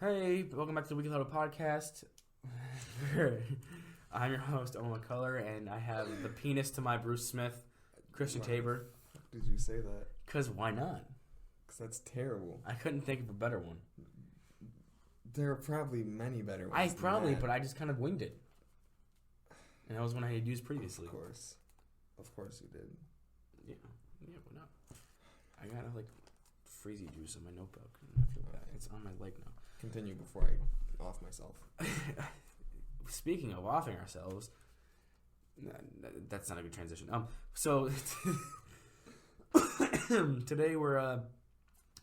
Hey, welcome back to the Weekly Huddle podcast. I'm your host, Owen and I have the penis to my Bruce Smith, Christian Taber. Why did you say that? Because why not? Because that's terrible. I couldn't think of a better one. There are probably many better ones. But I just kind of winged it. And that was one I had used previously. Of course you did. Yeah, why not? I got freezy juice in my notebook. And I feel bad. It's on my leg now. Continue before I off myself. Speaking of offing ourselves, that's not a good transition. So today we're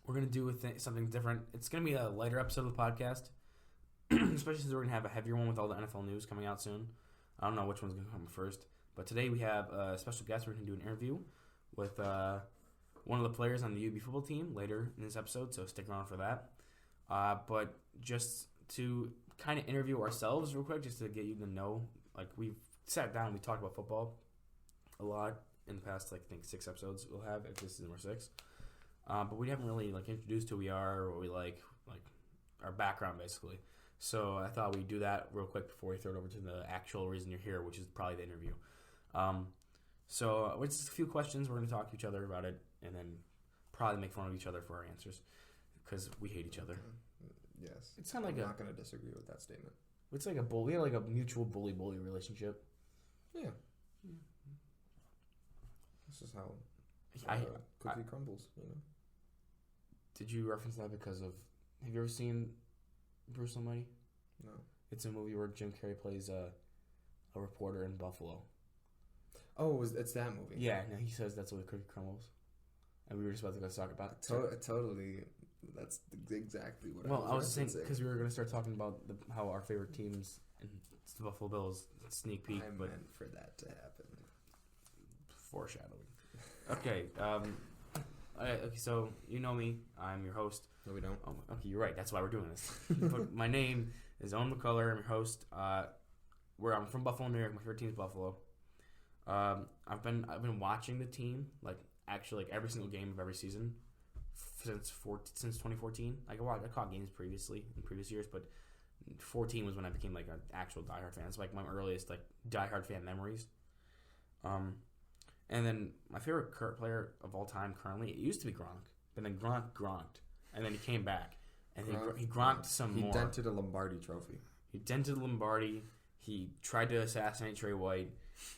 gonna do something different. It's gonna be a lighter episode of the podcast, especially since we're gonna have a heavier one with all the NFL news coming out soon. I don't know which one's gonna come first, but today we have a special guest. We're gonna do an interview with one of the players on the UB football team later in this episode, so stick around for that. But just to kind of interview ourselves real quick, just to get you to know, we've sat down and we talked about football a lot in the past, I think 6 episodes we'll have, if this is number 6. But we haven't really, introduced who we are, or what we like our background, basically. So I thought we'd do that real quick before we throw it over to the actual reason you're here, which is probably the interview. So it's just a few questions. We're going to talk to each other about it, and then probably make fun of each other for our answers, because we hate each other. Yes. It's kind of I'm not going to disagree with that statement. It's like a bully. We have a mutual bully relationship. Yeah. This is how cookie crumbles, you know. Did you reference that because of... Have you ever seen Bruce Almighty? No. It's a movie where Jim Carrey plays a reporter in Buffalo. Oh, it's that movie? Yeah, no, he says that's what the cookie crumbles. And we were just about to go talk about it. Totally. That's exactly what I was saying, because we were going to start talking about how our favorite teams, and it's the Buffalo Bills, sneak peek. I meant for that to happen. Foreshadowing. Okay, okay, so you know me. I'm your host. No, we don't. Oh, okay, you're right. That's why we're doing this. But my name is Owen McCullough. I'm your host. I'm from Buffalo, New York. My favorite team is Buffalo. I've been watching the team actually every single game of every season since 2014. I caught games in previous years, but 14 was when I became an actual diehard fan. It's my earliest diehard fan memories. And then my favorite player of all time currently, it used to be Gronk, but then Gronk gronked, and then he came back, and he gronked some more. He dented a Lombardi trophy. He dented Lombardi. He tried to assassinate Trey White.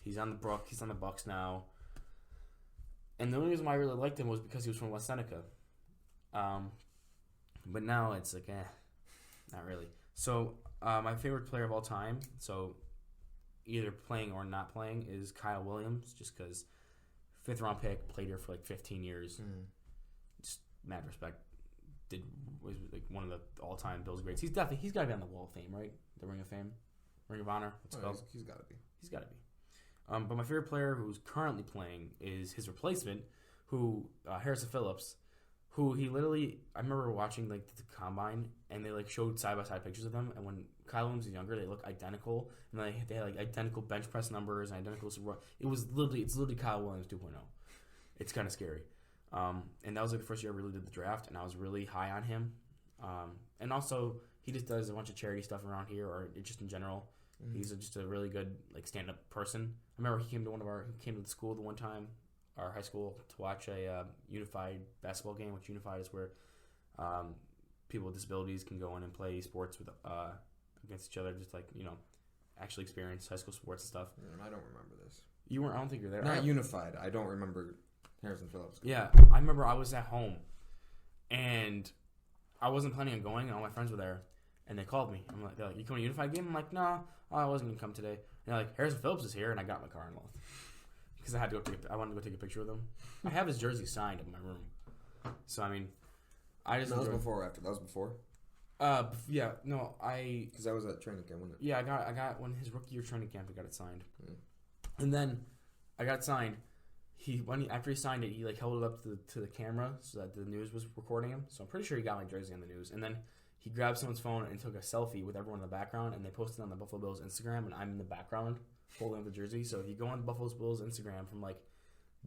He's on the Bucks now. And the only reason why I really liked him was because he was from West Seneca. But now it's not really. So my favorite player of all time, so either playing or not playing, is Kyle Williams, just because 5th round pick, played here for 15 years. Just mad respect. Was one of the all time Bills greats. He's got to be on the Wall of Fame, right? The Ring of Fame, Ring of Honor. What's it called? He's got to be. He's got to be. But my favorite player who's currently playing is his replacement, Harrison Phillips, who he literally, I remember watching the combine, and they showed side by side pictures of them, and when Kyle Williams was younger, they look identical, and they had identical bench press numbers and identical. It's literally Kyle Williams 2.0. It's kind of scary. And that was the first year I really did the draft, and I was really high on him. And also he just does a bunch of charity stuff around here, or just in general. He's just a really good stand-up person. I remember he came to the school the one time, our high school, to watch a unified basketball game, which unified is where people with disabilities can go in and play sports with against each other, just actually experience high school sports and stuff. I don't remember this. You weren't. I don't think you're there. Not unified. I don't remember Harrison Phillips. Yeah, I remember I was at home, and I wasn't planning on going, and all my friends were there. And they called me. They're like, you coming to a unified game? I'm like, nah, I wasn't going to come today. And they're like, Harrison Phillips is here. And I got in my car and left. Because I wanted to go take a picture with him. I have his jersey signed in my room. So, I mean, I just... That was before or after? That was before? Yeah, no, Because that was at training camp, wasn't it? Yeah, I got when his rookie year training camp, I got it signed. And then I got it signed. After he signed it, he held it up to the camera so that the news was recording him. So I'm pretty sure he got my jersey on the news. And then he grabbed someone's phone and took a selfie with everyone in the background, and they posted it on the Buffalo Bills Instagram, and I'm in the background holding up the jersey. So if you go on Buffalo Bills Instagram from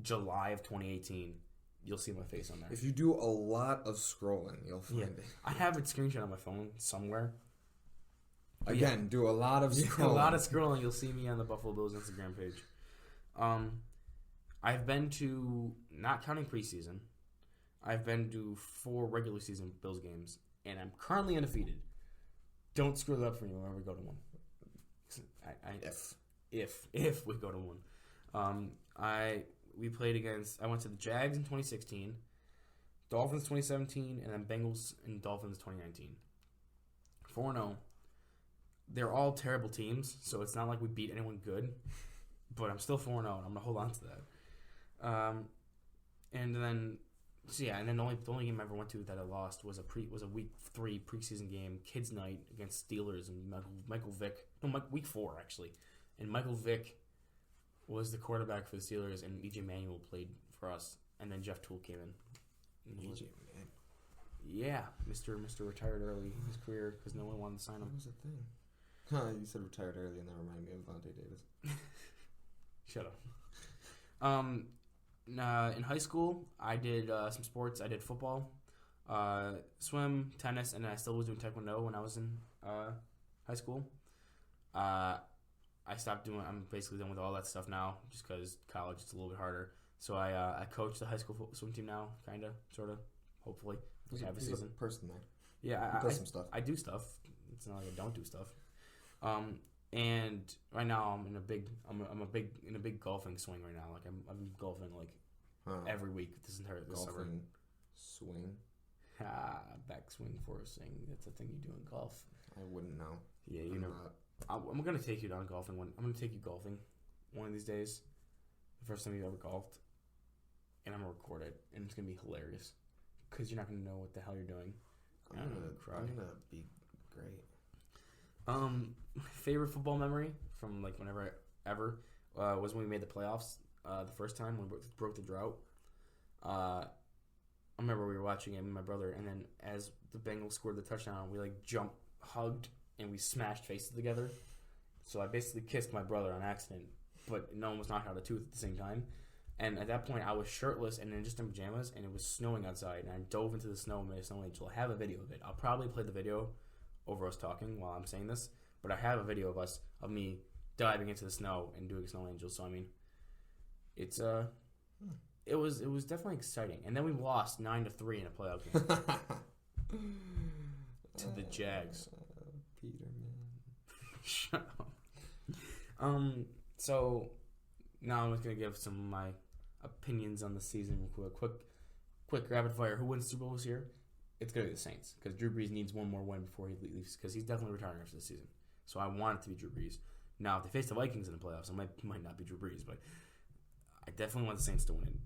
July of 2018, you'll see my face on there. If you do a lot of scrolling, you'll find it. I have it screenshot on my phone somewhere. Again, do a lot of scrolling. A lot of scrolling. You'll see me on the Buffalo Bills Instagram page. I've been to, not counting preseason, I've been to 4 regular season Bills games, and I'm currently undefeated. Don't screw it up for me whenever we go to one. If we go to one. I went to the Jags in 2016, Dolphins 2017, and then Bengals and Dolphins 2019. 4-0. They're all terrible teams, so it's not like we beat anyone good, but I'm still 4-0, and I'm going to hold on to that. And then the only game I ever went to that I lost was a week 3 preseason game, kids' night against Steelers, and Michael Vick. No, week 4 actually, and Michael Vick was the quarterback for the Steelers, and E.J. Manuel played for us, and then Jeff Toole came in. E.J. Manuel. Yeah, Mr. Retired early in his career because no one wanted to sign him. What was the thing? You said retired early, and that reminded me of Vontae Davis. Shut up. In high school, I did some sports. I did football, swim, tennis, and I still was doing taekwondo when I was in high school. I stopped doing. I'm basically done with all that stuff now, just because college is a little bit harder. So I coach the high school swim team now, kind of, sort of, hopefully. He's have a season. A person there. Yeah, he does some stuff. I do stuff. It's not like I don't do stuff. And right now I'm in a big golfing swing right now. Like I'm golfing every week this summer. Swing. Backswing forcing. That's a thing you do in golf. I wouldn't know. Yeah, you know. I'm gonna take you down golfing I'm gonna take you golfing one of these days. The first time you ever golfed, and I'm gonna record it, and it's gonna be hilarious because you're not gonna know what the hell you're doing. I'm gonna be great. Favorite football memory from whenever ever was when we made the playoffs the first time when we broke the drought. I remember we were watching it with my brother, and then as the Bengals scored the touchdown, we jumped, hugged, and we smashed faces together. So I basically kissed my brother on accident, but no one was knocked out a tooth at the same time. And at that point, I was shirtless and just in pajamas, and it was snowing outside, and I dove into the snow and made a snow angel. I have a video of it. I'll probably play the video over us talking while I'm saying this, but I have a video of me diving into the snow and doing snow angels. So I mean, it was definitely exciting. And then we lost 9-3 in a playoff game to the Jags. Peterman. Shut up. So now I'm just gonna give some of my opinions on the season real quick rapid fire. Who wins Super Bowl this year? It's going to be the Saints, because Drew Brees needs one more win before he leaves, because he's definitely retiring after the season. So I want it to be Drew Brees. Now, if they face the Vikings in the playoffs, it might not be Drew Brees, but I definitely want the Saints to win.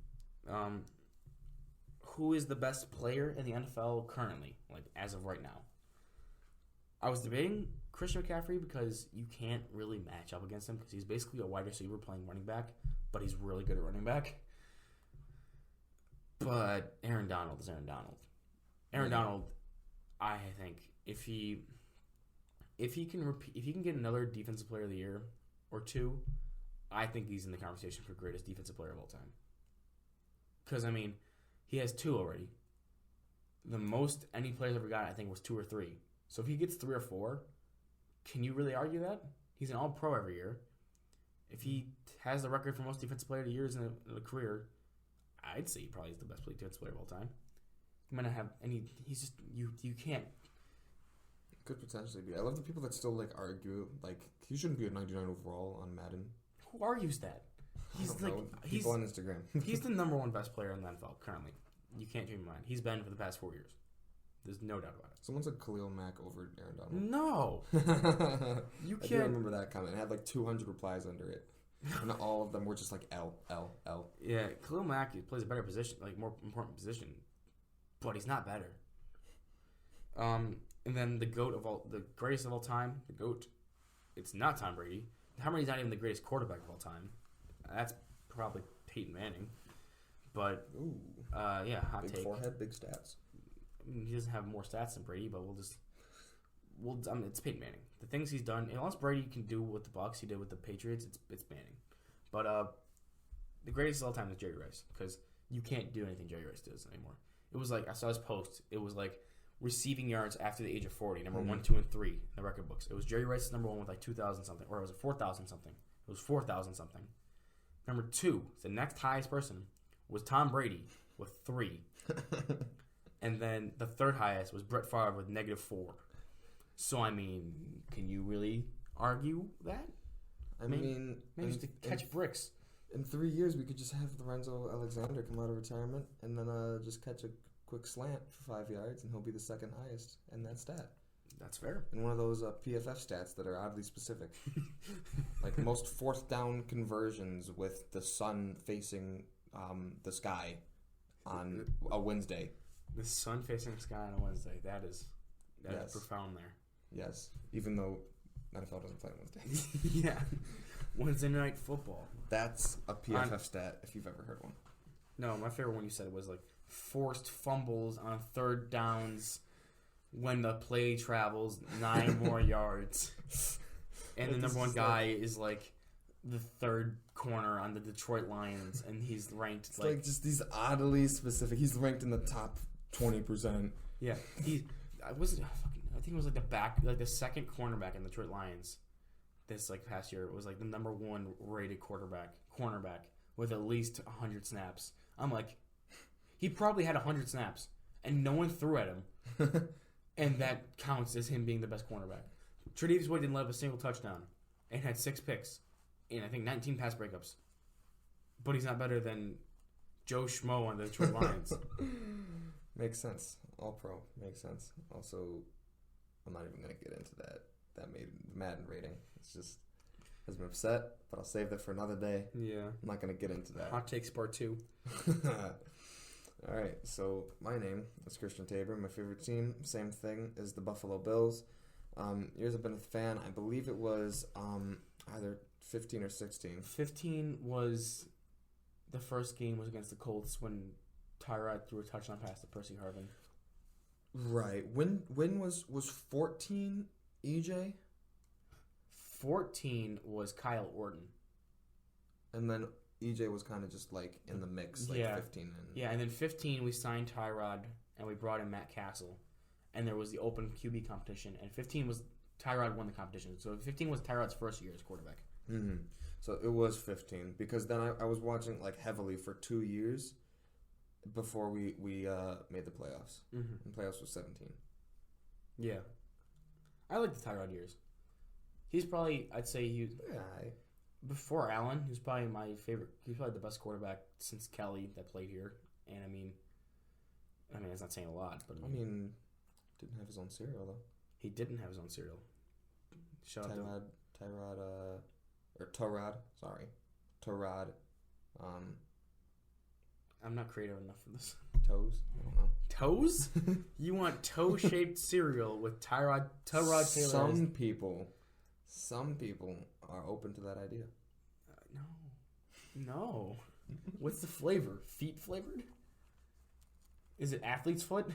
Who is the best player in the NFL currently, as of right now? I was debating Christian McCaffrey because you can't really match up against him because he's basically a wide receiver playing running back, but he's really good at running back. But Aaron Donald is Aaron Donald. Aaron Donald, I think, if he can get another Defensive Player of the Year or 2, I think he's in the conversation for greatest defensive player of all time. Because I mean, he has 2 already. The most any player's ever got, I think, was 2 or 3. So if he gets 3 or 4, can you really argue that? He's an All-Pro every year. If he has the record for most defensive player of the years in a career, I'd say he probably is the best defensive player of all time. He might not have any. He's just you can't. Could potentially be. I love the people that still argue he shouldn't be a 99 overall on Madden. Who argues that? He's people on Instagram. He's the number 1 best player in the NFL currently. You can't change my mind. He's been for the past 4 years. There's no doubt about it. Someone said Khalil Mack over Aaron Donald. No, you can't. I do remember that comment. It had 200 replies under it, and all of them were just L. Yeah, Khalil Mack plays a better position, more important position, but he's not better. And then the greatest of all time, the GOAT, it's not Tom Brady. Tom Brady's not even the greatest quarterback of all time. That's probably Peyton Manning. But, yeah, hot big take. Big forehead, big stats. I mean, he doesn't have more stats than Brady, but it's Peyton Manning. The things he's done, unless Brady can do what the Bucs he did with the Patriots, it's Manning. But the greatest of all time is Jerry Rice, because You can't do anything Jerry Rice does anymore. It was like, I saw his post. It was like receiving yards after the age of 40, number 1, 2, and 3 in the record books. It was Jerry Rice's number 1 with like 2,000 something, or was it 4,000 something? It was 4,000 something. Number 2, the next highest person was Tom Brady with 3. And then the third highest was Brett Favre with -4. So, I mean, can you really argue that? I mean, maybe just to catch bricks. In 3 years, we could just have Lorenzo Alexander come out of retirement and then just catch a quick slant for 5 yards, and he'll be the second highest in that stat. That's fair. And one of those PFF stats that are oddly specific. Like most fourth down conversions with the sun facing the sky on a Wednesday. The sun facing the sky on a Wednesday. That is profound there. Yes. Even though NFL doesn't play on Wednesday. Yeah. Wednesday night football. That's a PFF stat if you've ever heard one. No, my favorite one you said was like forced fumbles on third downs when the play travels 9 more yards. And the number 1 guy is like the third corner on the Detroit Lions, and he's ranked it's like just these oddly specific. He's ranked in the top 20%. Yeah, I think it was like the second cornerback in the Detroit Lions. This like past year, it was like the number 1 rated cornerback with at least 100 snaps. I'm like, he probably had 100 snaps, and no one threw at him, and that counts as him being the best cornerback. Tre'Davious White didn't let up a single touchdown, and had 6 picks, and I think 19 pass breakups. But he's not better than Joe Schmo on the Detroit Lions. Makes sense. All pro makes sense. Also, I'm not even gonna get into that Madden rating. It's just has been upset, but I'll save that for another day. Yeah. I'm not gonna get into that. Hot takes part 2. All right. So my name is Christian Taber. My favorite team, same thing, is the Buffalo Bills. Years I've been a fan. I believe it was either 15 or 16. 15 was the first game was against the Colts when Tyrod threw a touchdown pass to Percy Harvin. Right. When was 14 EJ? 14 was Kyle Orton. And then EJ was kind of just like in the mix, like 15. And then 15 we signed Tyrod and we brought in Matt Castle. And there was the open QB competition. And 15 was Tyrod won the competition. So 15 was Tyrod's first year as quarterback. Mm-hmm. So it was 15 because then I was watching like heavily for 2 years before we made the playoffs. Mm-hmm. And playoffs was 17. Yeah. I like the Tyrod years. He's probably, I'd say before Allen, he's probably my favorite. He's probably the best quarterback since Kelly that played here. And I mean, it's not saying a lot, but didn't have his own cereal though. He didn't have his own cereal. Tyrod. I'm not creative enough for this. Toes? I don't know. Toes? You want toe-shaped cereal with Tyrod Taylor? Some people are open to that idea. No. What's the flavor? Feet flavored? Is it athlete's foot?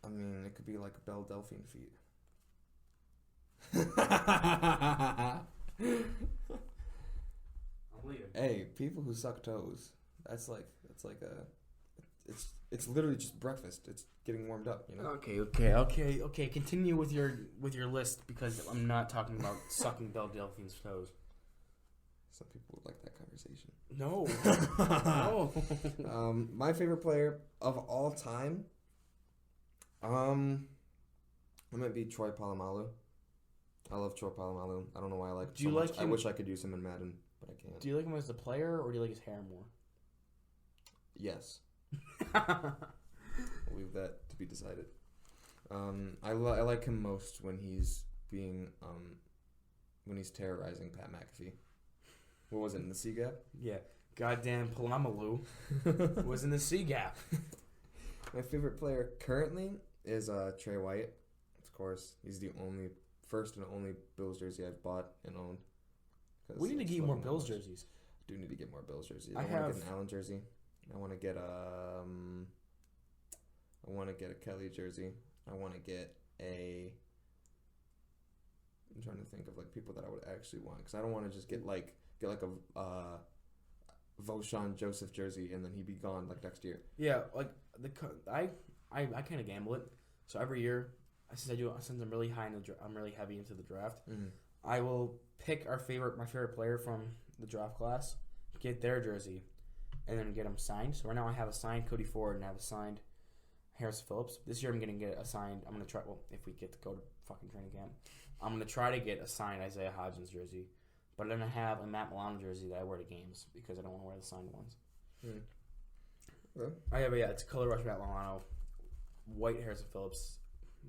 I mean, it could be like Belle Delphine feet. I'll leave it. Hey, people who suck toes. It's literally just breakfast. It's getting warmed up, you know. Okay. Continue with your list because I'm not talking about sucking Belle Delphine's toes. Some people would like that conversation. No. No. My favorite player of all time, it might be Troy Polamalu. I love Troy Polamalu. I don't know why I like him so much. I wish I could use him in Madden, but I can't. Do you like him as a player or do you like his hair more? Yes. I'll leave that to be decided. I like him most when he's terrorizing Pat McAfee. What was it, in the C gap? Yeah. Goddamn Palamalu was in the C gap. My favorite player currently is Trey White. Of course, he's the first and only Bills jersey I've bought and owned. We need to get you more Bills jerseys. I do need to get more Bills jerseys. I want to get an Allen jersey. I want to get a Kelly jersey. I want to get I'm trying to think of like people that I would actually want because I don't want to just get a Voshon Joseph jersey, and then he'd be gone like next year. Yeah, like I kind of gamble it. So every year, since I'm really I'm really heavy into the draft. Mm-hmm. I will pick my favorite player from the draft class, get their jersey, and then get them signed. So right now I have a signed Cody Ford and I have a signed Harrison Phillips. This year I'm going to get a signed. I'm going to try. Well, if we get to go to fucking training camp, I'm going to try to get a signed Isaiah Hodgins jersey. But then I have a Matt Milano jersey that I wear to games because I don't want to wear the signed ones. Okay. I have it's color rush Matt Milano, white Harrison Phillips,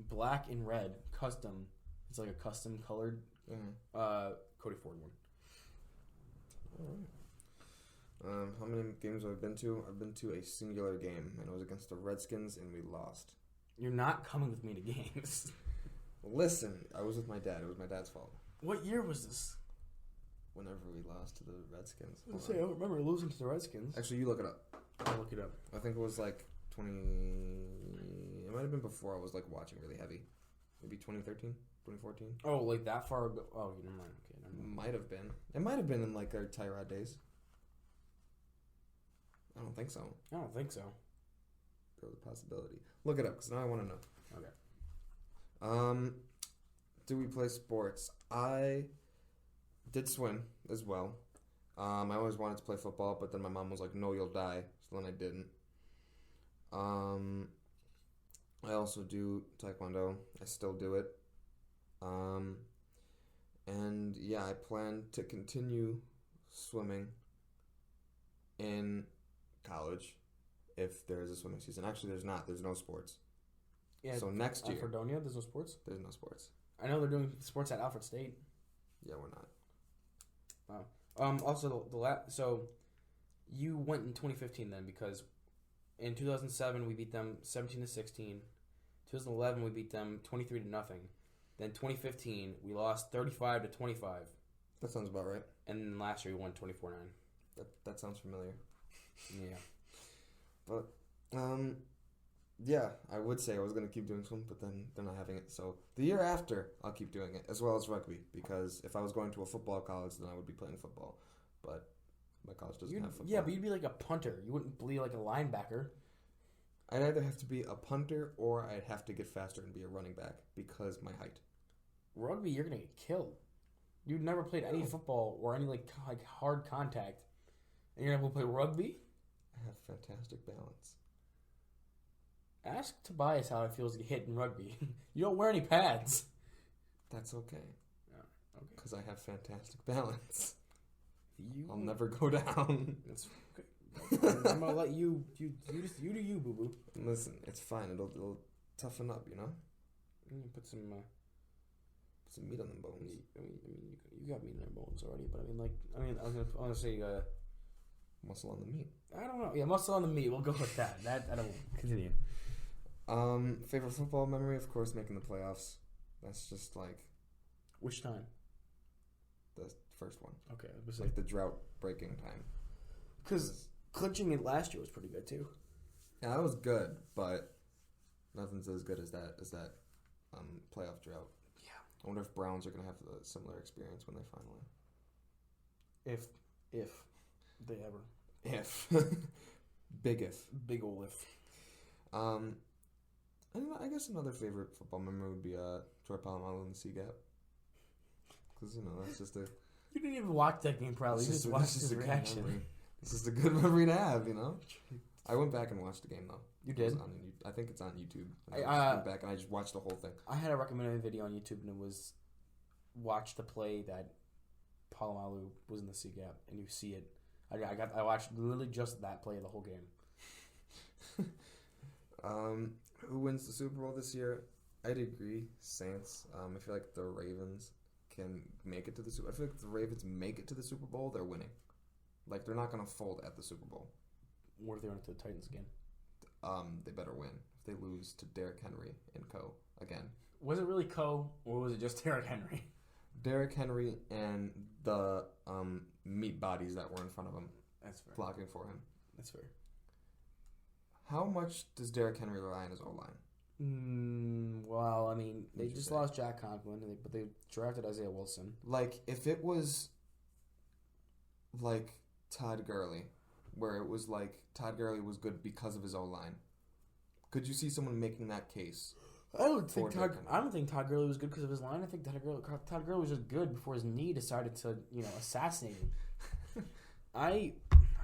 black and red custom. It's like a custom colored Cody Ford one. All right. How many games have I been to? I've been to a singular game, and it was against the Redskins, and we lost. You're not coming with me to games. Listen, I was with my dad. It was my dad's fault. What year was this? Whenever we lost to the Redskins. I don't remember losing to the Redskins. Actually, you look it up. I'll look it up. I think it was like 20... It might have been before I was like watching really heavy. Maybe 2013, 2014. Oh, like that far ago? Oh, never mind. Okay, never mind. Might have been. It might have been in like our Tyrod days. I don't think so. I don't think so. There was a possibility. Look it up, because now I want to know. Okay. Do we play sports? I did swim as well. I always wanted to play football, but then my mom was like, no, you'll die. So then I didn't. I also do taekwondo. I still do it. And yeah, I plan to continue swimming in college if there is a swimming season. Actually, there's not. There's no sports. Yeah. So next year, Fredonia, there's no sports? There's no sports. I know they're doing sports at Alfred State. Yeah, we're not. Wow. Also, so you went in 2015 then, because in 2007 we beat them 17-16. 2011 we beat them 23-0. Then 2015 we lost 35-25. That sounds about right. And then last year we won 24-9. That sounds familiar. Yeah. But yeah, I would say I was going to keep doing swim, but then they're not having it. So the year after, I'll keep doing it, as well as rugby, because if I was going to a football college, then I would be playing football. But my college doesn't have football. Yeah, but you'd be like a punter. You wouldn't be like a linebacker. I'd either have to be a punter or I'd have to get faster and be a running back because my height. Rugby, you're going to get killed. You've never played any football or any like hard contact, and you're going to play rugby? I have fantastic balance. Ask Tobias how it feels to get hit in rugby. You don't wear any pads. That's okay. Yeah, okay. Because I have fantastic balance. I'll never go down. That's okay. I'm gonna let you do you, boo boo. Listen, it's fine. It'll toughen up, you know. Put some meat on them bones. I mean, you got meat on their bones already, but I was gonna say muscle on the meat. I don't know. Yeah, muscle on the meat. We'll go with that. I don't continue. Favorite football memory, of course, making the playoffs. That's just like... Which time? The first one. Okay. Like the drought-breaking time. Because clinching it last year was pretty good, too. Yeah, that was good, but nothing's as good as that playoff drought. Yeah. I wonder if Browns are going to have a similar experience when they finally... If they ever. If. Big if. Big ol' if. I guess another favorite football memory would be Troy Polamalu in the Sea Gap. Because, that's just a... You didn't even watch that game, probably. You just watched his reaction. This is a good memory to have, I went back and watched the game, though. You did? I think it's on YouTube. I went back and I just watched the whole thing. I had a recommended video on YouTube, and it was watch the play that Polamalu was in the Sea Gap, and you see it. I watched literally just that play of the whole game. Who wins the Super Bowl this year? I'd agree, Saints. I feel like the Ravens can make it to the Super Bowl. I feel like if the Ravens make it to the Super Bowl, they're winning. Like, they're not going to fold at the Super Bowl. What if they run into the Titans again? They better win. If they lose to Derrick Henry and co. again. Was it really co, or was it just Derrick Henry? Derrick Henry and the meat bodies that were in front of him. That's fair. Blocking for him. That's fair. How much does Derrick Henry rely on his O-line? Well, I mean, they just lost Jack Conklin, but they drafted Isaiah Wilson. Like, if it was, like, Todd Gurley, where it was like Todd Gurley was good because of his O-line. Could you see someone making that case? I don't think Todd Gurley was good because of his line. I think Todd Gurley was just good before his knee decided to, assassinate him. I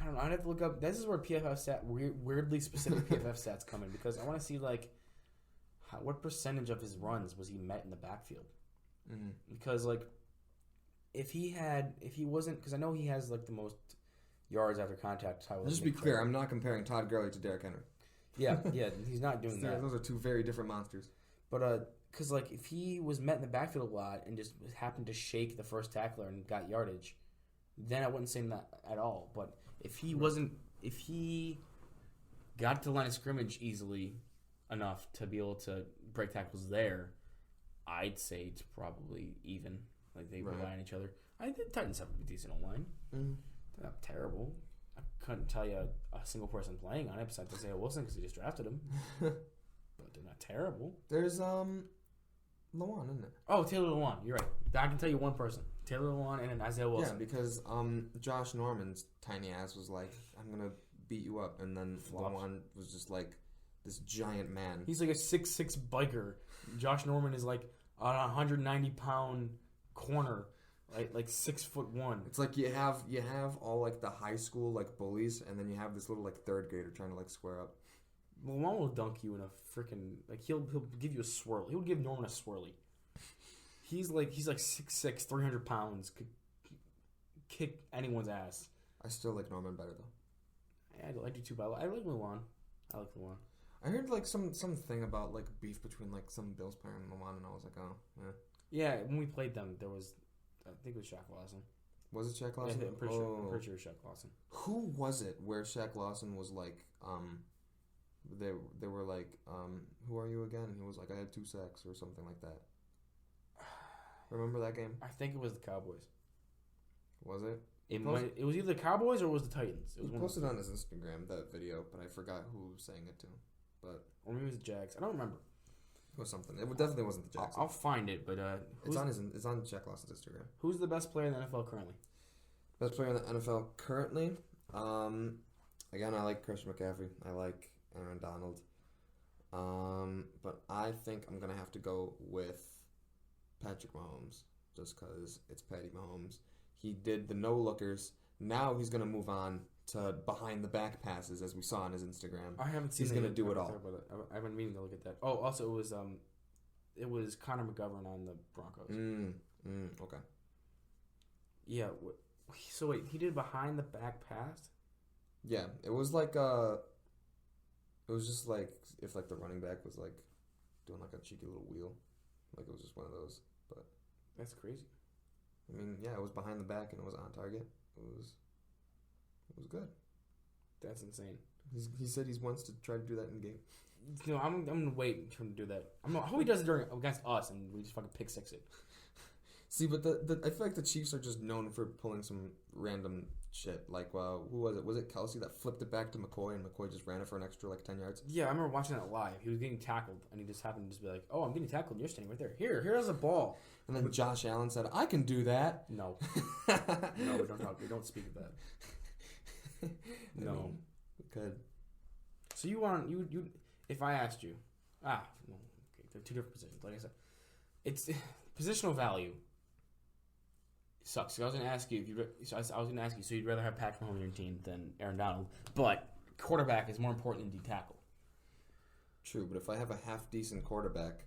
don't know. I'd have to look up. This is where weirdly specific PFF stats come in, because I want to see what percentage of his runs was he met in the backfield. Mm-hmm. Because if he wasn't, because I know he has the most yards after contact. Just to be clear, I'm not comparing Todd Gurley to Derrick Henry. Yeah, he's not doing that. Those are two very different monsters. But because if he was met in the backfield a lot and just happened to shake the first tackler and got yardage, then I wouldn't say that at all. But if he got to the line of scrimmage easily enough to be able to break tackles there, I'd say it's probably even. They rely on each other. I think the Titans have a decent line. Mm-hmm. They're not terrible. I couldn't tell you a single person playing on it besides Isaiah Wilson because they just drafted him. But they're not terrible. There's Lewan, isn't there? Oh, Taylor Lewan. You're right. I can tell you one person. Taylor Lewan and then Isaiah Wilson. Yeah, because Josh Norman's tiny ass was like, I'm going to beat you up. And then Lewan was just like this giant man. He's like a 6'6" biker. Josh Norman is like a 190-pound corner. Like 6'1". It's like you have all the high school bullies, and then you have this little third grader trying to square up. Lewan will dunk you in a freaking he'll give you a swirl. He would give Norman a swirly. He's 6'6", 300 pounds, could kick anyone's ass. I still like Norman better though. I do too, but I like Lewan. I heard something about beef between some Bills player and Lewan, and I was like, oh yeah. Yeah, when we played them, there was. I think it was Shaq Lawson. Was it Shaq Lawson? Yeah, I'm pretty sure it was Shaq Lawson. Who was it where Shaq Lawson was they were who are you again? And he was like, I had 2 sacks or something like that. Remember that game? I think it was the Cowboys. Was it? It was either the Cowboys or it was the Titans. It was he posted on his Instagram that video, but I forgot who was saying it to. Or maybe it was the Jags. I don't remember. It was something. It definitely wasn't the Jags. I'll find it, but it's on Shaq Lawson's Instagram. Who's the best player in the NFL currently? Best player in the NFL currently? Again, I like Christian McCaffrey. I like Aaron Donald. But I think I'm gonna have to go with Patrick Mahomes, just because it's Patty Mahomes. He did the no-lookers. Now he's gonna move on to behind the back passes, as we saw on his Instagram. I haven't seen. He's gonna do it all. I've been meaning to look at that. Oh, also it was Connor McGovern on the Broncos. Okay. Yeah. So wait, he did behind the back pass? Yeah, it was it was just if the running back was doing a cheeky little wheel, it was just one of those. But that's crazy. I mean, yeah, it was behind the back and it was on target. It was good. That's insane. He said he wants to try to do that in game. No, I'm gonna wait for him to do that. I hope he does it against us and we just fucking pick six it. See, but I feel like the Chiefs are just known for pulling some random shit. Who was it? Was it Kelsey that flipped it back to McCoy and McCoy just ran it for an extra 10 yards? Yeah, I remember watching that live. He was getting tackled and he just happened to just be like, "Oh, I'm getting tackled and you're standing right there. Here's a ball." And then Josh Allen said, "I can do that." No, no, we don't speak of that. No, we could. So you want you if I asked you, no, okay, they're two different positions. Like I said, it's positional value. Sucks. So I was going to ask you so you'd rather have Patrick Mahomes on your team than Aaron Donald, but quarterback is more important than D tackle. True, but if I have a half decent quarterback,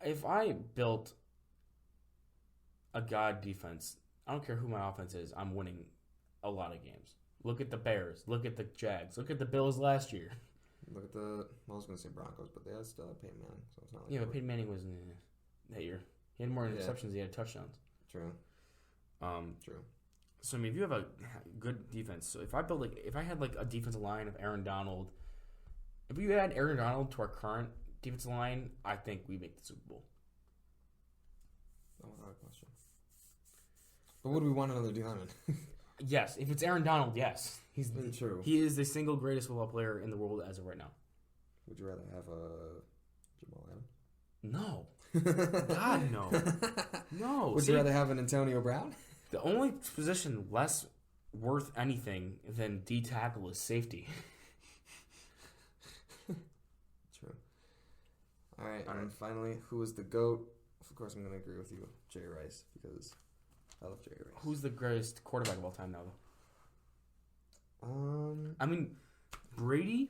if I built a god defense, I don't care who my offense is, I'm winning a lot of games. Look at the Bears. Look at the Jags. Look at the Bills last year. Look at I was going to say Broncos, but they still have Peyton Manning, so it's not like. Yeah, but Peyton Manning was that year. He had more interceptions than he had touchdowns. True. True. So I mean, if you have a good defense, so if I had a defensive line of Aaron Donald, if we add Aaron Donald to our current defensive line, I think we make the Super Bowl. Oh, without a question. But would we want another D lineman? Yes, if it's Aaron Donald, yes, he's true. He is the single greatest football player in the world as of right now. Would you rather have Jamal Adams? No. God, no. No. Would you rather have an Antonio Brown? The only position less worth anything than D tackle is safety. True. All right, and finally, who is the GOAT? Of course, I'm going to agree with you, Jerry Rice, because I love Jerry Rice. Who's the greatest quarterback of all time now, though? I mean, Brady?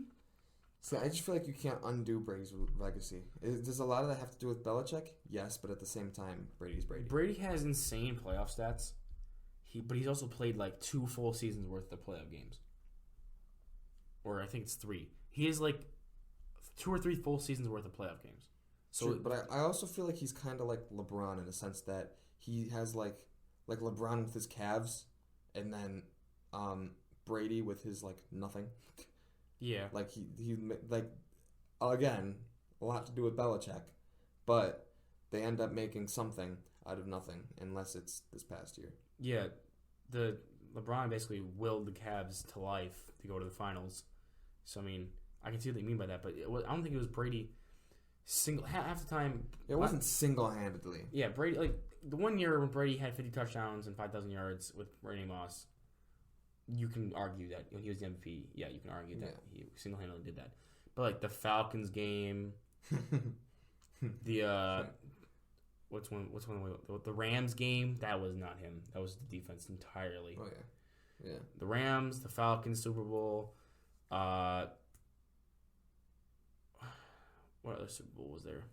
See, I just feel like you can't undo Brady's legacy. Does a lot of that have to do with Belichick? Yes, but at the same time, Brady's Brady. Brady has insane playoff stats. But he's also played like 2 full seasons worth of playoff games. Or I think it's 3. He has like 2 or 3 full seasons worth of playoff games. So, true, but I also feel like he's kind of like LeBron in a sense that he has like LeBron with his Cavs, and then Brady with his like nothing. Yeah. Like he like again, a lot to do with Belichick, but they end up making something out of nothing unless it's this past year. Yeah, the LeBron basically willed the Cavs to life to go to the finals. So I mean, I can see what they mean by that, but I don't think it was Brady half the time. It wasn't single-handedly. Yeah, Brady, like the one year when Brady had 50 touchdowns and 5,000 yards with Randy Moss, you can argue that he was the MVP. Yeah, you can argue that he single-handedly did that. But like the Falcons game, the the Rams game, that was not him. That was the defense entirely. Oh yeah. The Rams, the Falcons, Super Bowl. What other Super Bowl was there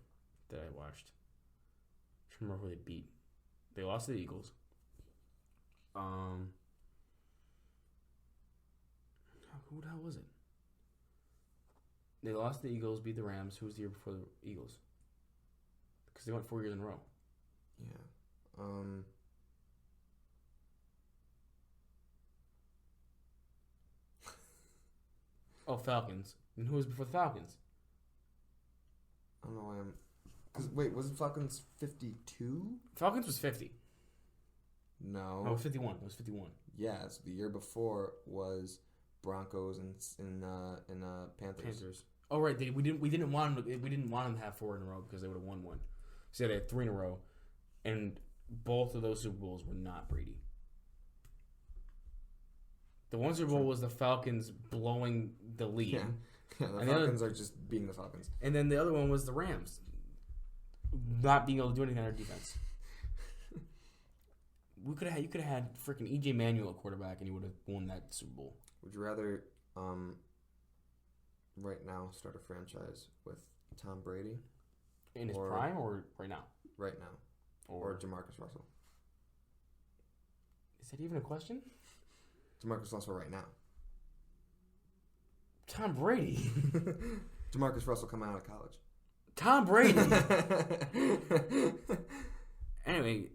that I watched? I don't remember who they beat. They lost to the Eagles. Who the hell was it? They lost to the Eagles, beat the Rams. Who was the year before the Eagles? Because they went 4 years in a row. Yeah. Falcons. And who was before the Falcons? I don't know why I'm... Because, wait, was it Falcons 52? Falcons was 50. No. No, it was 51. It was 51. Yeah, so the year before was Broncos and Panthers. Oh right, we didn't want them to have 4 in a row because they would have won one. So they had 3 in a row, and both of those Super Bowls were not Brady. The one Super Bowl was the Falcons blowing the lead. Yeah, the Falcons are just being the Falcons. And then the other one was the Rams not being able to do anything on their defense. You could have had freaking E.J. Manuel at quarterback, and you would have won that Super Bowl. Would you rather, right now, start a franchise with Tom Brady? In his prime or right now? Right now. Or Jamarcus Russell? Is that even a question? Jamarcus Russell right now. Tom Brady. Jamarcus Russell coming out of college. Tom Brady. Anyway,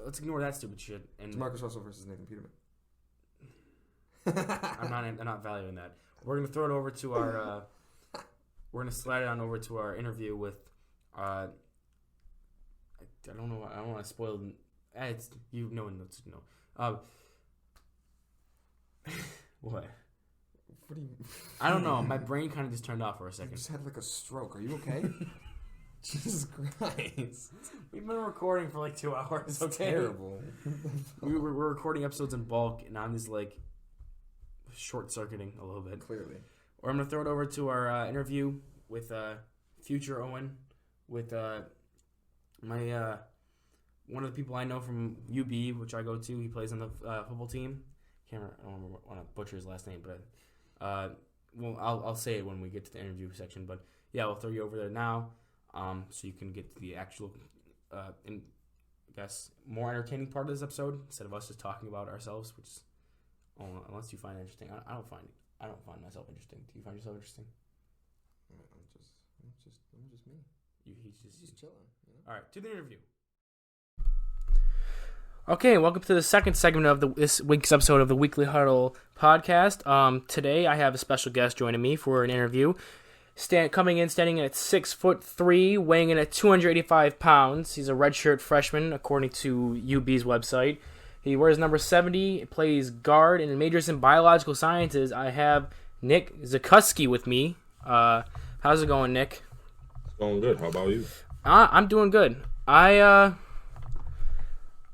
let's ignore that stupid shit. And Jamarcus Russell versus Nathan Peterman. I'm not valuing that. We're gonna throw it over to our. We're gonna slide it on over to our interview with. I don't know. I don't want to spoil. It's you know what to know. What? What do you? I don't know. My brain kind of just turned off for a second. You just had like a stroke. Are you okay? Jesus Christ. We've been recording for like 2 hours. It's okay? terrible. We're recording episodes in bulk, and I'm just like short-circuiting a little bit. Clearly. Or I'm going to throw it over to our interview with future Owen, with my one of the people I know from UB, which I go to. He plays on the football team. I don't want to butcher his last name, but I'll say it when we get to the interview section. But yeah, we'll throw you over there now, so you can get to the actual, more entertaining part of this episode instead of us just talking about ourselves, which is, unless you find it interesting. I don't find myself interesting. Do you find yourself interesting? I'm just me. He's just chilling. You know? All right, to the interview. Okay, welcome to the second segment of this week's episode of the Weekly Huddle podcast. Today I have a special guest joining me for an interview. Standing at 6'3", weighing in at 285 pounds. He's a redshirt freshman, according to UB's website. He wears number 70, plays guard, and majors in biological sciences. I have Nick Zikuski with me. How's it going, Nick? It's going good. How about you? I'm doing good.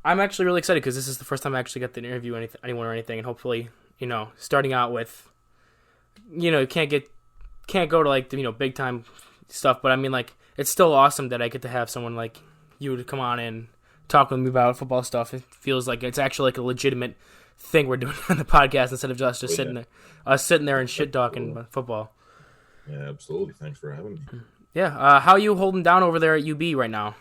I'm actually really excited because this is the first time I actually got to interview anyone or anything, and hopefully, starting out with, you can't go to like the, big time stuff, but I mean like it's still awesome that I get to have someone like you to come on and talk with me about football stuff. It feels like it's actually like a legitimate thing we're doing on the podcast instead of just sitting there and shit talking about football. Yeah, absolutely. Thanks for having me. Yeah, how are you holding down over there at UB right now?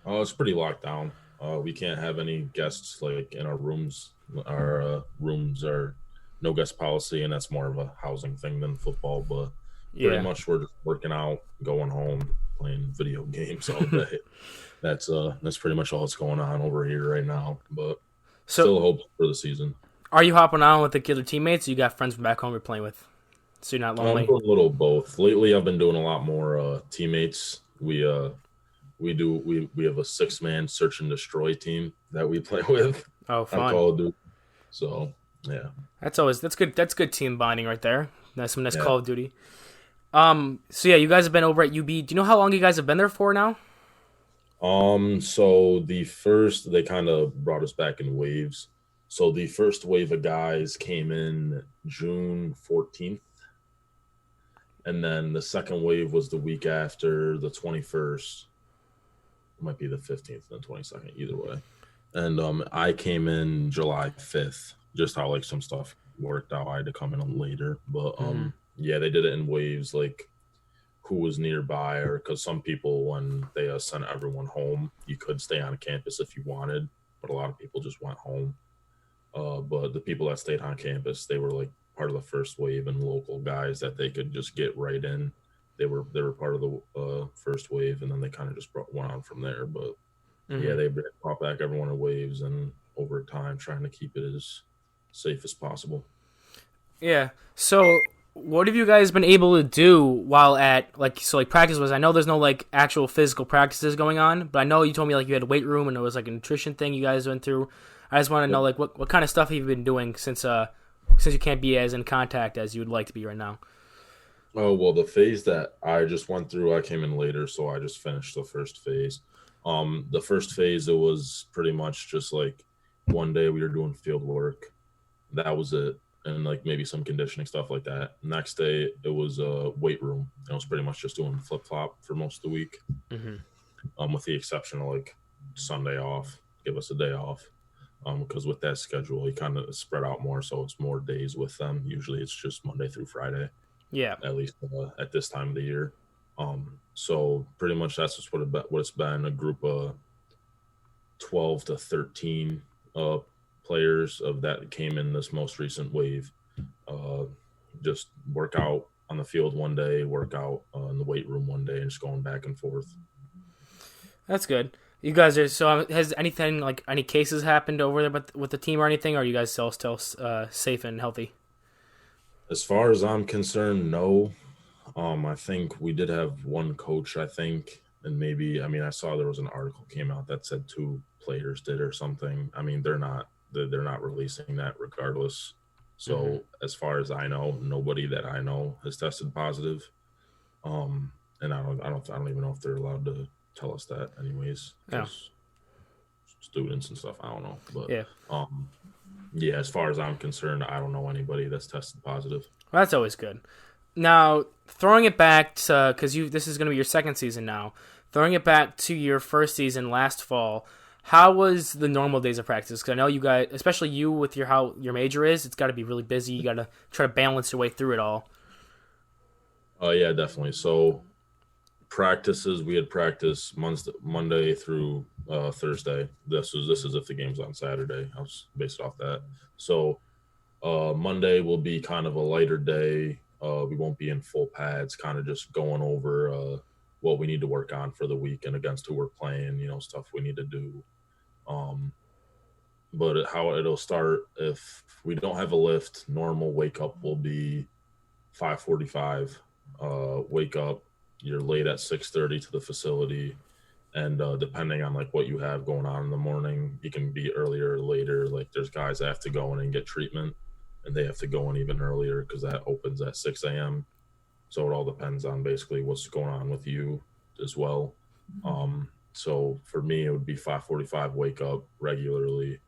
It's pretty locked down. We can't have any guests like in our rooms. Our rooms are no guest policy, and that's more of a housing thing than football. But pretty much we're just working out, going home, playing video games all day. That's pretty much all that's going on over here right now. But still hope for the season. Are you hopping on with the other teammates? Or you got friends from back home you're playing with, so you're not lonely? I'm doing a little both. Lately, I've been doing a lot more teammates. We have a 6-man search and destroy team that we play with. Oh, fun. On Call of Duty. So yeah, that's good. That's good team bonding right there. That's some nice Call of Duty. So yeah, you guys have been over at UB. Do you know how long you guys have been there for now? So they kind of brought us back in waves. So the first wave of guys came in June 14th. And then the second wave was the week after, the 21st. It might be the 15th and the 22nd, either way. And I came in July 5th, just how like some stuff worked out. I had to come in later. But yeah, they did it in waves, like who was nearby, or because some people, when they sent everyone home, you could stay on campus if you wanted, but a lot of people just went home. But the people that stayed on campus, they were like part of the first wave and local guys that they could just get right in. They were part of the first wave, and then they kind of just went on from there. But yeah, they brought back everyone in waves, and over time trying to keep it as safe as possible. Yeah. So what have you guys been able to do while at practice was? I know there's no like actual physical practices going on, but I know you told me like you had a weight room and it was like a nutrition thing you guys went through. I just want to know like what kind of stuff have you been doing since you can't be as in contact as you would like to be right now. Oh, well, the phase that I just went through, I came in later, so I just finished the first phase. The first phase, it was pretty much just like one day we were doing field work. That was it. And like maybe some conditioning stuff like that. Next day, it was a weight room. It was pretty much just doing flip-flop for most of the week. With the exception of like Sunday off, give us a day off. Because with that schedule, you kind of spread out more, so it's more days with them. Usually it's just Monday through Friday. Yeah. At least at this time of the year. So pretty much that's just what it's been, a group of 12 to 13 players of that came in this most recent wave. Just work out on the field one day, work out in the weight room one day, and just going back and forth. That's good. You guys are has anything like any cases happened over there with the team or anything? Or are you guys still safe and healthy? As far as I'm concerned, no. I think we did have one coach, and maybe I saw there was an article came out that said 2 players did or something. They're not releasing that regardless. So as far as I know, nobody that I know has tested positive. And I don't even know if they're allowed to tell us that anyways. Yeah. Students and stuff, I don't know. But yeah, as far as I'm concerned, I don't know anybody that's tested positive. Well, that's always good. Now, throwing it back to, because this is going to be your second season now, throwing it back to your first season last fall, how was the normal days of practice? Because I know you guys, especially you with how your major is, it's got to be really busy. You got to try to balance your way through it all. Yeah, definitely. So practices, we had practice Monday through Thursday. This is if the game's on Saturday. I was based off that. So Monday will be kind of a lighter day. We won't be in full pads, kind of just going over what we need to work on for the week and against who we're playing, stuff we need to do. But how it'll start, if we don't have a lift, normal wake up will be 5:45. Wake up, you're late at 6:30 to the facility, and depending on like what you have going on in the morning, you can be earlier or later. Like there's guys that have to go in and get treatment, and they have to go in even earlier because that opens at 6 a.m. So it all depends on basically what's going on with you as well. So for me, it would be 5:45 wake up regularly.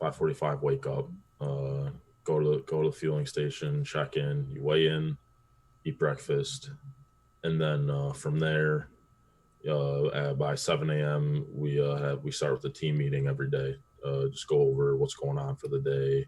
5:45 wake up. Go to the fueling station, check in. You weigh in, eat breakfast, and then from there, by 7 a.m. we start with the team meeting every day. Just go over what's going on for the day.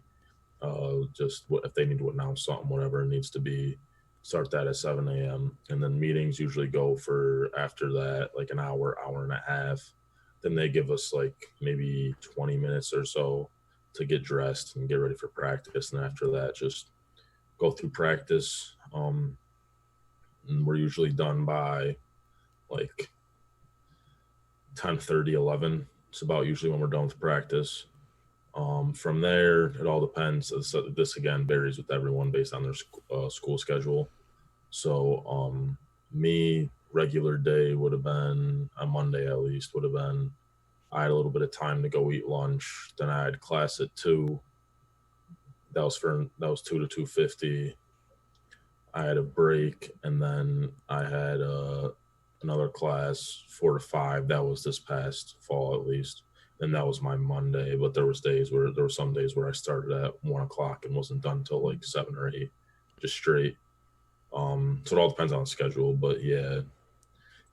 Just if they need to announce something, whatever it needs to be. Start that at 7 a.m. And then meetings usually go for after that, like an hour, hour and a half. Then they give us like maybe 20 minutes or so to get dressed and get ready for practice. And after that, just go through practice. And we're usually done by like 10:30, 11. It's about usually when we're done with practice. From there, it all depends. This again varies with everyone based on their school schedule. So, me regular day would have been on Monday at least would have been. I had a little bit of time to go eat lunch. Then I had class at 2. That was 2 to 2:50. I had a break, and then I had another class 4 to 5. That was this past fall at least. And that was my Monday, but there were some days where I started at 1:00 and wasn't done until like 7 or 8, just straight. So it all depends on the schedule, but yeah, it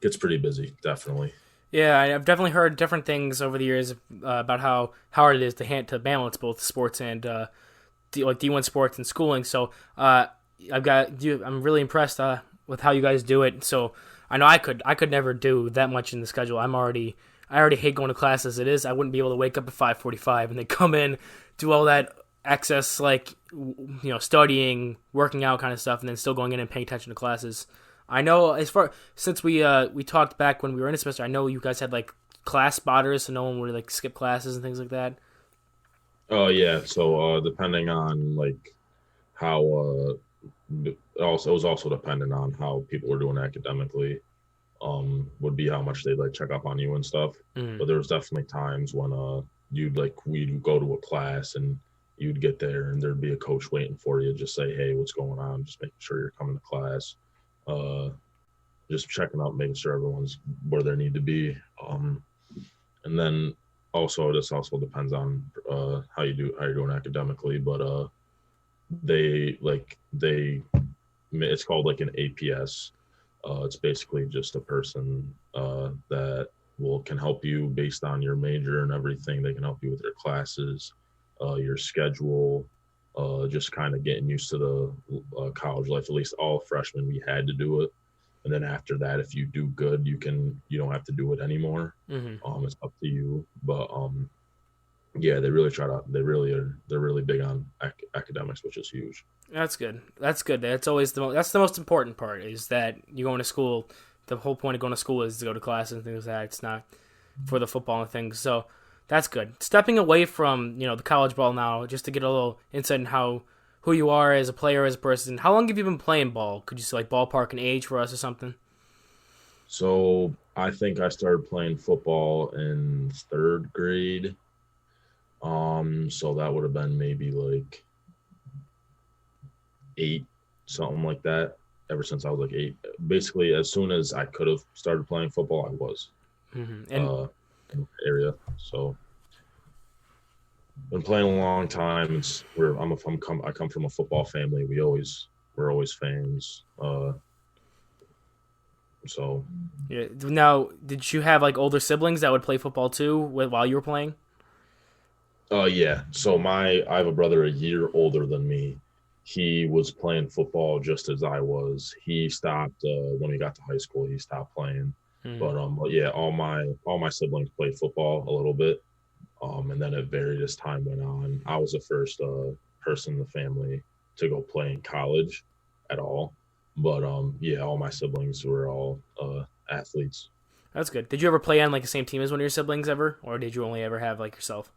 gets pretty busy, definitely. Yeah, I've definitely heard different things over the years about how hard it is to balance both sports and D1 sports and schooling. So I'm really impressed with how you guys do it. So I know I could never do that much in the schedule. I already hate going to class as it is. I wouldn't be able to wake up at 5:45 and then come in, do all that excess, studying, working out kind of stuff, and then still going in and paying attention to classes. I know since we talked back when we were in a semester, I know you guys had like class spotters, so no one would like skip classes and things like that. Oh yeah. So depending on like how it was also dependent on how people were doing academically. Would be how much they'd like check up on you and stuff. But there was definitely times when we'd go to a class and you'd get there and there'd be a coach waiting for you, just say, hey, what's going on? Just making sure you're coming to class. Just checking out, making sure everyone's where they need to be. And then also this also depends on how you're doing academically, but it's called like an APS. It's basically just a person that can help you based on your major and everything. They can help you with your classes, your schedule, just kind of getting used to the college life. At least all freshmen, we had to do it. And then after that, if you do good, you don't have to do it anymore. It's up to you. But yeah, they're really big on academics, which is huge. That's good. That's always that's the most important part, is that you're going to school. The whole point of going to school is to go to class and things like that. It's not for the football and things. So that's good. Stepping away from the college ball now, just to get a little insight in who you are as a player, as a person. How long have you been playing ball? Could you say like ballpark an age for us or something? So I think I started playing football in 3rd grade. So that would have been maybe like 8, something like that. Ever since I was like 8, basically as soon as I could have started playing football, I was in the area. So been playing a long time. I come from a football family. We're always fans. So yeah. Now, did you have like older siblings that would play football too while you were playing? Yeah. So I have a brother a year older than me. He was playing football just as I was. He stopped when we got to high school. He stopped playing. But yeah, all my siblings played football a little bit. And then it varied as time went on. I was the first person in the family to go play in college at all. But yeah, all my siblings were all athletes. That's good. Did you ever play on like the same team as one of your siblings ever, or did you only ever have like yourself?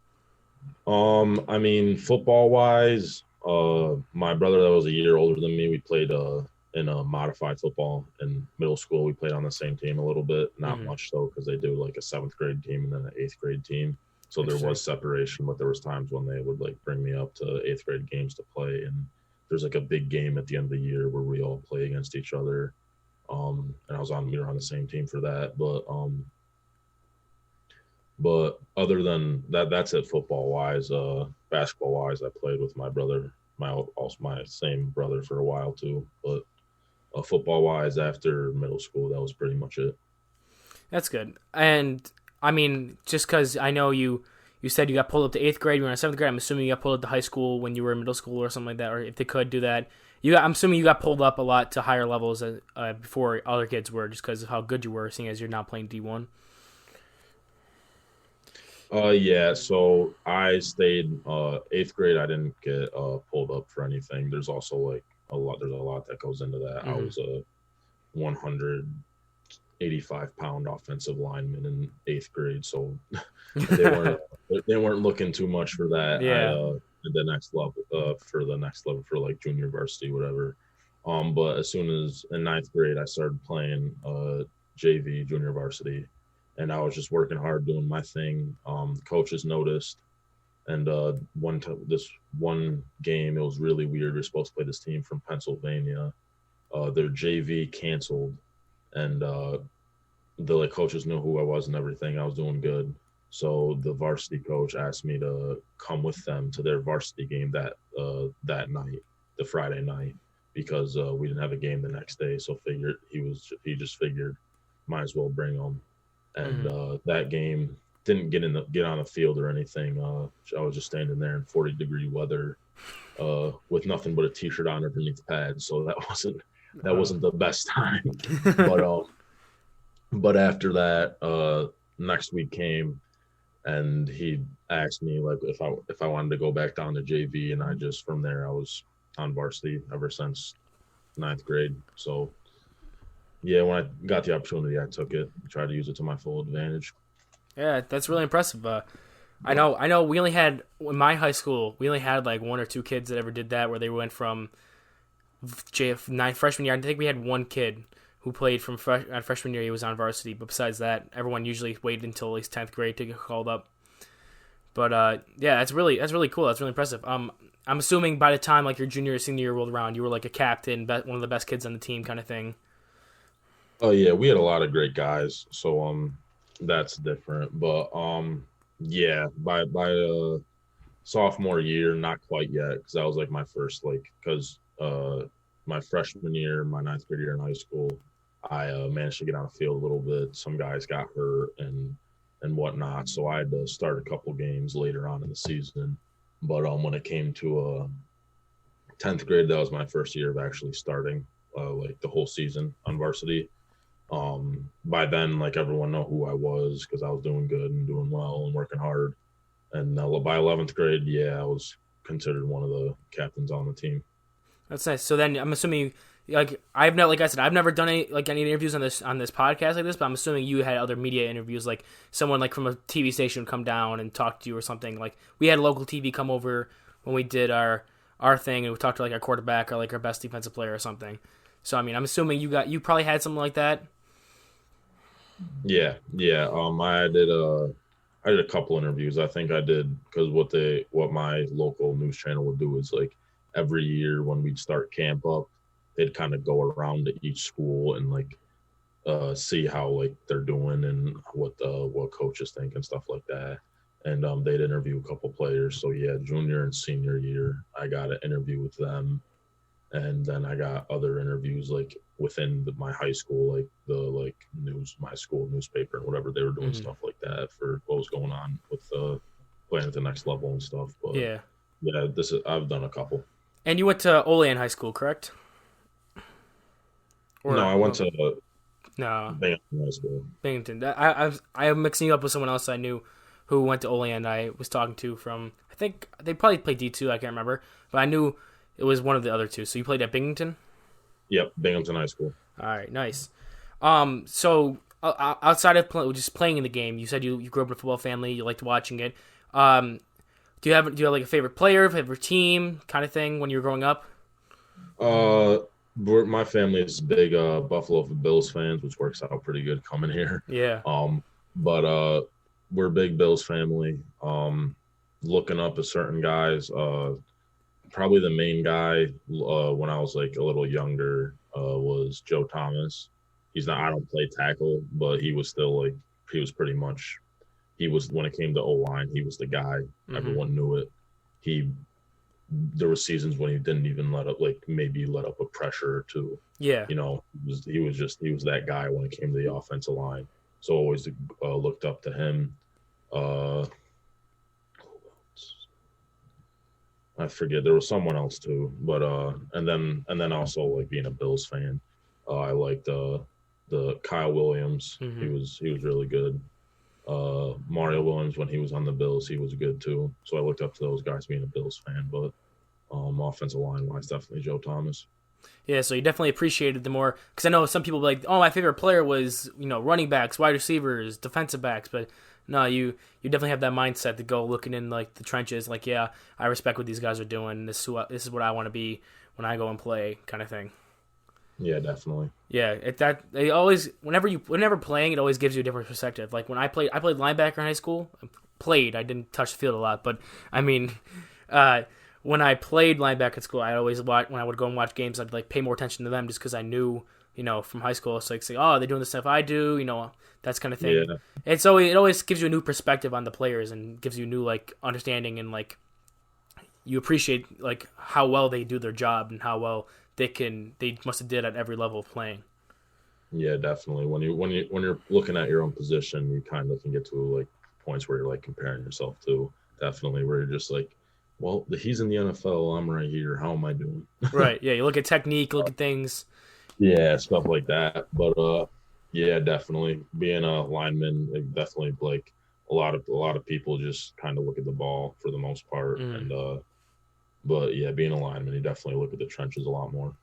I mean, football wise, my brother that was a year older than me, we played in a modified football in middle school. We played on the same team a little bit, not much though, because they do like a 7th grade team and then an 8th grade team. So there was separation, but there was times when they would like bring me up to 8th grade games to play, and there's like a big game at the end of the year where we all play against each other. And we were on the same team for that. But But other than that, that's it football wise. Basketball wise, I played with my brother, my same brother for a while too. But football wise, after middle school, that was pretty much it. That's good. And I mean, just because I know you said you got pulled up to 8th grade, you were in 7th grade. I'm assuming you got pulled up to high school when you were in middle school or something like that, or if they could do that. I'm assuming you got pulled up a lot to higher levels before other kids were, just because of how good you were, seeing as you're now playing D1. Yeah, so I stayed 8th grade. I didn't get pulled up for anything. There's also like there's a lot that goes into that. I was a 185-pound offensive lineman in 8th grade, so they weren't looking too much for that. Yeah. The next level for like junior varsity, whatever. But as soon as in 9th grade, I started playing JV junior varsity. And I was just working hard, doing my thing. Coaches noticed, and this one game, it was really weird. We were supposed to play this team from Pennsylvania. Their JV canceled, and the coaches knew who I was and everything. I was doing good, so the varsity coach asked me to come with them to their varsity game that night, the Friday night, because we didn't have a game the next day. So he just figured might as well bring them. And that game didn't get on the field or anything. I was just standing there in 40-degree weather with nothing but a t-shirt on underneath the pads. So that wasn't the best time. But after that, next week came, and he asked me like if I wanted to go back down to JV, and I just from there I was on varsity ever since 9th grade. So. Yeah, when I got the opportunity, I took it. Tried to use it to my full advantage. Yeah, that's really impressive. I know. We only had in my high school. We only had like 1 or 2 kids that ever did that, where they went from freshman year. I think we had 1 kid who played from freshman year. He was on varsity, but besides that, everyone usually waited until at least 10th grade to get called up. But yeah, that's really cool. That's really impressive. I'm assuming by the time like your junior or senior year rolled around, you were like a captain, one of the best kids on the team, kind of thing. Oh yeah, we had a lot of great guys, so that's different. But yeah, by sophomore year, not quite yet, because that was like my first because my freshman year, my 9th grade year in high school, I managed to get on the field a little bit. Some guys got hurt and whatnot, so I had to start a couple games later on in the season. But when it came to 10th grade, that was my first year of actually starting like the whole season on varsity. By then, like everyone know who I was because I was doing good and doing well and working hard. And by 11th grade, yeah, I was considered one of the captains on the team. That's nice. So then I'm assuming, like I've never done any interviews on this podcast like this, but I'm assuming you had other media interviews, like someone like from a TV station would come down and talk to you or something. Like we had local TV come over when we did our thing, and we talked to like our quarterback or like our best defensive player or something. So I mean, I'm assuming you probably had something like that. Yeah. I did a couple interviews. I think I did because what my local news channel would do is like every year when we'd start camp up, they'd kind of go around to each school and like see how like they're doing and what coaches think and stuff like that. And they'd interview a couple players. So yeah, junior and senior year, I got an interview with them. And then I got other interviews like within my high school, like my school newspaper and whatever, they were doing stuff like that for what was going on with playing at the next level and stuff. But yeah, I've done a couple. And you went to Olean High School, correct? I went to Binghamton High School. Binghamton. I'm mixing you up with someone else I knew who went to Olean. I was talking to from, I think they probably played D2. I can't remember, but I knew it was one of the other two. So you played at Binghamton? Yep, Binghamton High School. All right, nice. So outside of just playing in the game, you said you grew up in a football family. You liked watching it. Do you have like a favorite player, favorite team, kind of thing when you were growing up? My family is big Buffalo Bills fans, which works out pretty good coming here. Yeah. But we're a big Bills family. Looking up at certain guys. Probably the main guy when I was like a little younger was Joe Thomas. I don't play tackle, but he was still like he he was, when it came to O-line, he was the guy. Mm-hmm. Everyone knew it. There were seasons when he didn't even let up a pressure or two. Yeah. He was that guy when it came to the offensive line. So always looked up to him. I forget, there was someone else too, but and then also like being a Bills fan, I liked the Kyle Williams. Mm-hmm. He was really good. Mario Williams, when he was on the Bills, he was good too. So I looked up to those guys being a Bills fan, but offensive line wise, definitely Joe Thomas. Yeah, so you definitely appreciated the more, because I know some people be like, oh, my favorite player was, running backs, wide receivers, defensive backs, but no, you definitely have that mindset to go looking in like the trenches, like, yeah, I respect what these guys are doing. This is what I want to be when I go and play, kind of thing. Yeah, definitely. Yeah, whenever playing, it always gives you a different perspective. Like when I played linebacker in high school. I didn't touch the field a lot, but I mean, when I played linebacker at school, I always when I would go and watch games, I'd like pay more attention to them just because I knew, from high school. It's like say, oh, they're doing the stuff I do, that kind of thing. Yeah. It always gives you a new perspective on the players and gives you new like understanding, and like you appreciate like how well they do their job and how well they must have did at every level of playing. Yeah, definitely. When you're looking at your own position, you kind of can get to like points where you're like comparing yourself to, definitely, where you're just like, well, he's in the NFL, I'm right here. How am I doing? Right. Yeah. You look at technique, look at things. Yeah, stuff like that. But yeah, definitely being a lineman, definitely like a lot of people just kind of look at the ball for the most part, and but yeah, being a lineman, you definitely look at the trenches a lot more.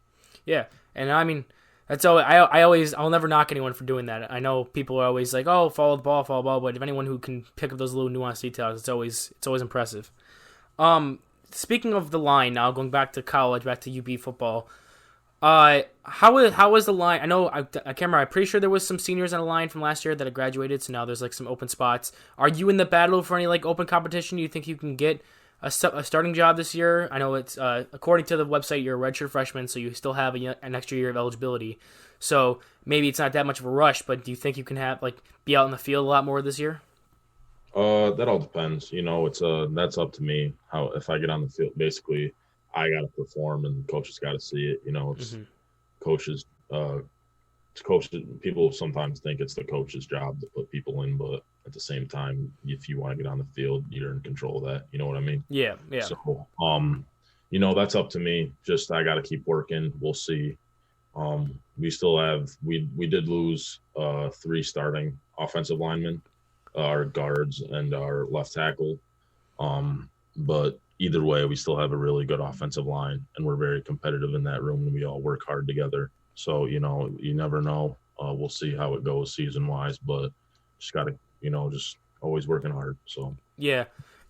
Yeah, and I mean, that's all. I'll never knock anyone for doing that. I know people are always like, "Oh, follow the ball," but if anyone who can pick up those little nuanced details, it's always impressive. Speaking of the line, now going back to college, back to UB football. How was the line? I know I can't remember. I'm pretty sure there was some seniors on the line from last year that had graduated, so now there's like some open spots. Are you in the battle for any like open competition? Do you think you can get a starting job this year? I know it's according to the website, you're a redshirt freshman, so you still have an extra year of eligibility. So maybe it's not that much of a rush, but do you think you can be out in the field a lot more this year? That all depends. It's that's up to me. How if I get on the field, basically, I got to perform, and coaches got to see it. It's coaches. People sometimes think it's the coach's job to put people in, but at the same time, if you want to get on the field, you're in control of that. You know what I mean? Yeah. So, that's up to me. Just I got to keep working. We'll see. We still have we did lose 3 starting offensive linemen, our guards and our left tackle. But either way, we still have a really good offensive line, and we're very competitive in that room, and we all work hard together. So, you never know. We'll see how it goes season-wise, but just got to, just always working hard. So yeah,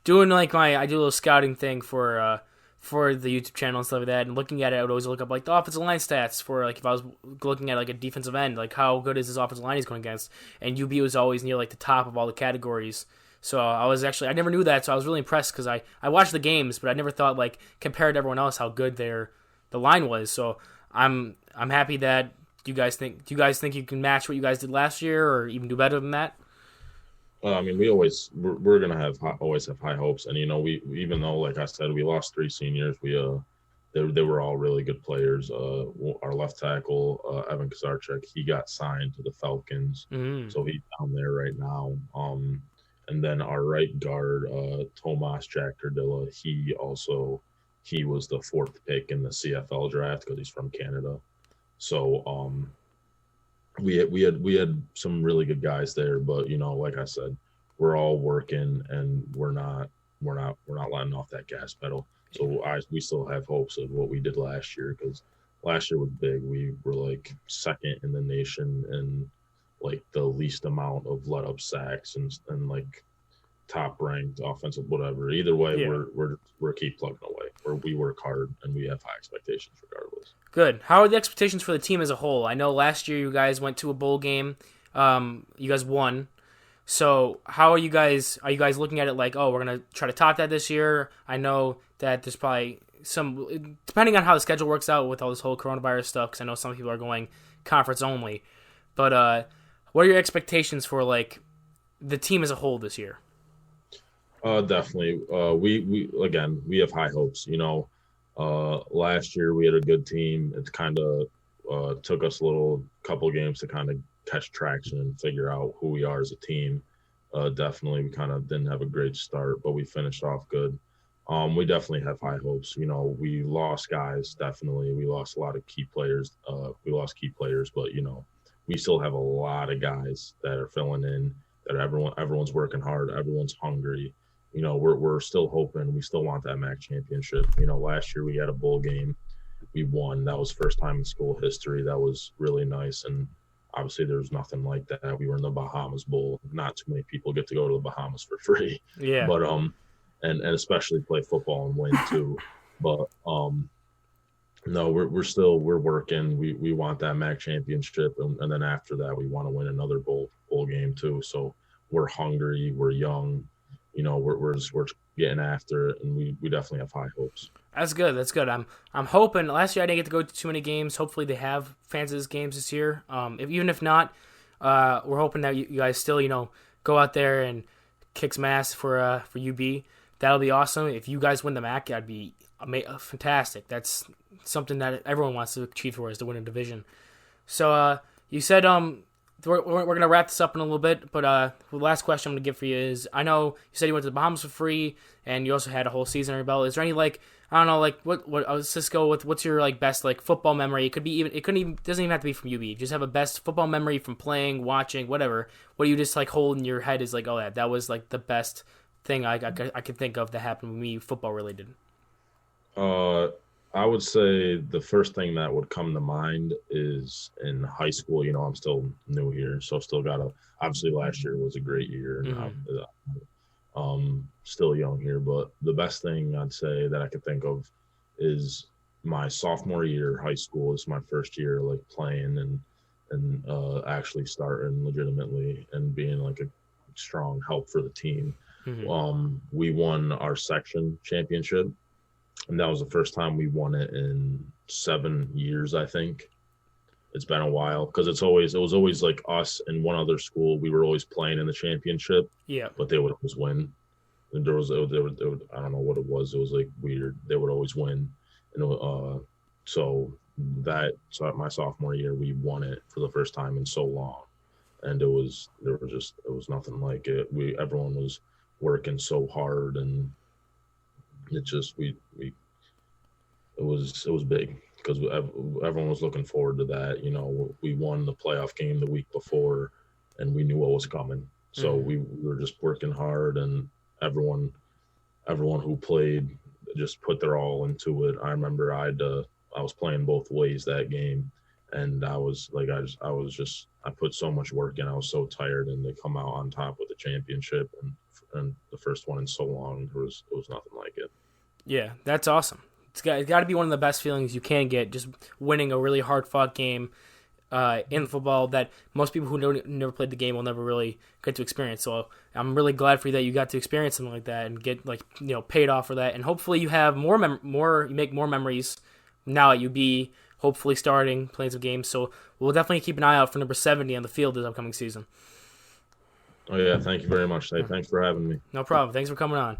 doing I do a little scouting thing for the YouTube channel and stuff like that, and looking at it, I would always look up like the offensive line stats for like if I was looking at like a defensive end, like how good is this offensive line he's going against, and UB was always near like the top of all the categories. So I never knew that, so I was really impressed because I watched the games, but I never thought like compared to everyone else how good the line was. So I'm happy that do you guys think you can match what you guys did last year or even do better than that? I mean, we're gonna always have high hopes, and we even though like I said we lost 3 seniors, they were all really good players. Our left tackle Evan Kazarchuk, he got signed to the Falcons, so he's down there right now. And then our right guard Tomas Jackardilla, he was the 4th pick in the CFL draft because he's from Canada. So we had some really good guys there, but like I said, we're all working and we're not letting off that gas pedal. So we still have hopes of what we did last year, because last year was big. We were like 2nd in the nation and like the least amount of let up sacks and like top ranked offensive whatever. Either way, yeah. we're keep plugging away. We work hard and we have high expectations regardless. Good. How are the expectations for the team as a whole? I know last year you guys went to a bowl game. You guys won. So how are you guys? Are you guys looking at it like, oh, we're gonna try to top that this year? I know that there's probably some, depending on how the schedule works out with all this whole coronavirus stuff, because I know some people are going conference only. But what are your expectations for like the team as a whole this year? Definitely. We have high hopes. Last year we had a good team. It kind of took us a couple games to kind of catch traction and figure out who we are as a team. Definitely, we kind of didn't have a great start, but we finished off good. We definitely have high hopes. We lost guys. Definitely, we lost a lot of key players. But we still have a lot of guys that are filling in. That everyone's working hard. Everyone's hungry. We're still hoping. We still want that MAC championship. Last year we had a bowl game. We won. That was first time in school history. That was really nice. And obviously there's nothing like that. We were in the Bahamas Bowl. Not too many people get to go to the Bahamas for free. Yeah. But and especially play football and win too. But no, we're working. We want that MAC championship, and then after that we want to win another bowl game too. So we're hungry. We're young. We're getting after it, and we definitely have high hopes. That's good. That's good. I'm hoping. Last year I didn't get to go to too many games. Hopefully they have fans of this games this year. Even if not, we're hoping that you guys still go out there and kick some ass for UB. That'll be awesome. If you guys win the MAC, that'd be fantastic. That's something that everyone wants to achieve for, is to win a division. So you said we're going to wrap this up in a little bit, but the last question I'm going to give for you is, I know you said you went to the Bahamas for free, and you also had a whole season under your belt. Is there any what let's just go with, what's your best football memory? It doesn't even have to be from UB. Just have a best football memory from playing, watching, whatever. What do you just hold in your head is that was the best thing I could think of that happened with me, football related? I would say the first thing that would come to mind is in high school. I'm still new here, so still obviously last year was a great year, and still young here. But the best thing I'd say that I could think of is my sophomore year of high school. It's my first year playing and actually starting legitimately and being a strong help for the team. We won our section championship. And that was the first time we won it in 7 years, I think. It's been a while because it was always us and one other school. We were always playing in the championship. Yeah. But they would always win. And I don't know what it was. It was weird. They would always win. And so my sophomore year, we won it for the first time in so long. And it was nothing like it. Everyone was working so hard, and it just it was big because everyone was looking forward to that. We won the playoff game the week before, and we knew what was coming. So we were just working hard, and everyone who played just put their all into it. I remember I was playing both ways that game, and I put so much work in. I was so tired, and they come out on top with the championship and the first one in so long. It was nothing like it. Yeah, that's awesome. It's got to be one of the best feelings you can get, just winning a really hard-fought game in football that most people who never played the game will never really get to experience. So I'm really glad for you that you got to experience something like that and get paid off for that. And hopefully you have you make more memories now at UB. Hopefully starting playing some games. So we'll definitely keep an eye out for number 70 on the field this upcoming season. Oh yeah, thank you very much. Thanks for having me. No problem. Thanks for coming on.